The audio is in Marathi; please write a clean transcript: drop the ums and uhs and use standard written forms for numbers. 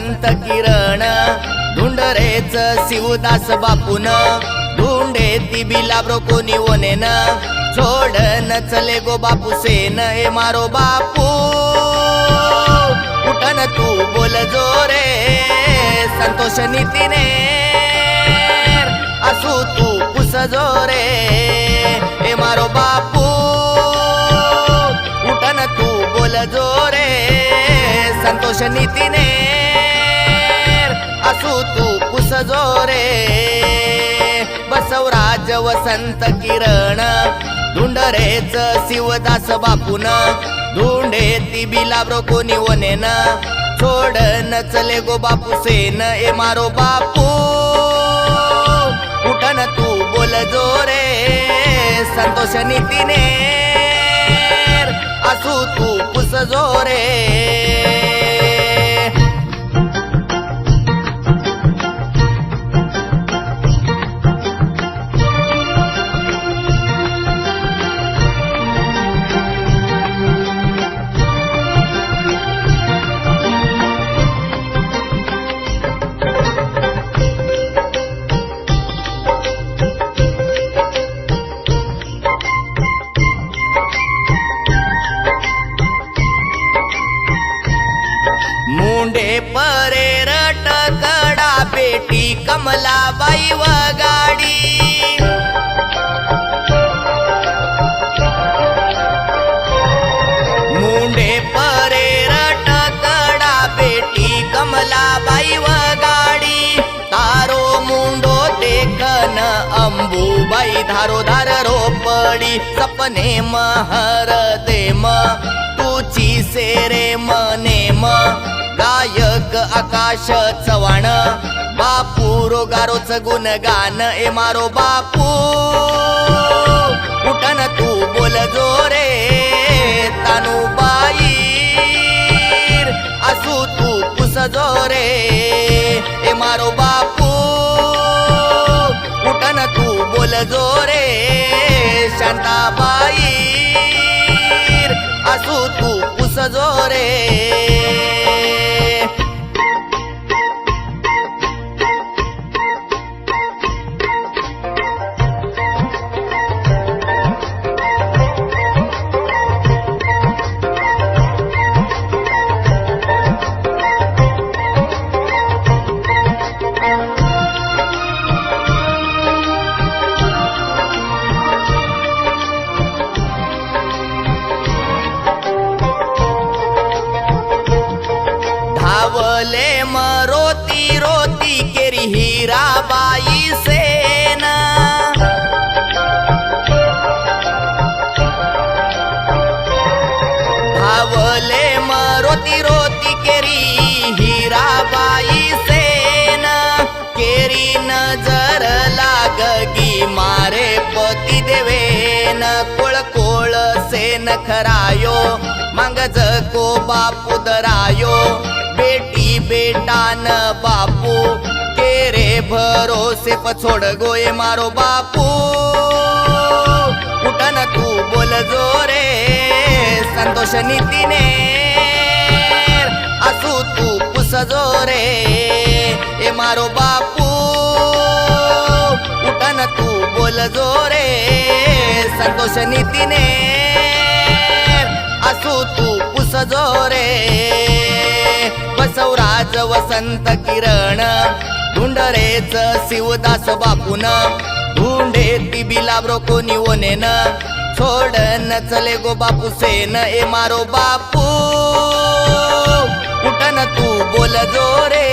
वसंत किरण धुंडरेच शिवदास बापून धुंडे ती बिलाब्रो कोणी वनेन छोड न चले गो बापू सेन ए मारो बापू उठन तू बोल जोरे संतोष नीतीने असू तू पुस जोरे ए मारो बापू उठन तू बोल जोरे संतोष नीतीने असू तू पुस जोरे बसवराज वसंत किरण धुंडरेच शिवदास बापून धुंडे ती बिलाब्रो कोणी वनेन छोड न चले गो बापू सेन ए मारो बापू उठन तू बोल जोरे संतोष नीतीने असू तू पुस जोरे मुंडे परे रटकडा बेटी कमलाबाई वगाडी मुंडे परे रटकडा बेटी कमलाबाई वगाडी तारो मुंडो देखन अंबुबाई धारो धार रोपडी सपने महर देम तुची सेरे मनेम गायक आकाश चव्हाण बापू रोगारोच गुणगान ए मारो बापू उठन तू बोल जोरे तानुबाई असू तू पुस जोरे ए मारो बापू उठन तू बोल जोरे शांताबाई असू तू पुस जोरे धावले मरोती रोती केरी हिराबाई सेन धावले मरोती रोती केरी हिराबाई सेन केरी नजर लागगी मारे पती देवेन कोळ कोळ सेन खरायो मांगज को बापू दरायो बेटी बेटान बापू तेरे भरोसे पछोड गोये मारो बापू उठन तू बोल जोरे संतोष नीतीने असू तू पुस जोरे ए मारो बापू उठन तू बोल जोरे संतोष नीतीने असू तू पुस जोरे बसवराज वसंत किरण धुंडरेच शिवदास बापून धुंडे ती बिलाब्रो कोणी वनेन छोड न चले गो बापू सेन ए मारो बापू उठन तू बोल जोरे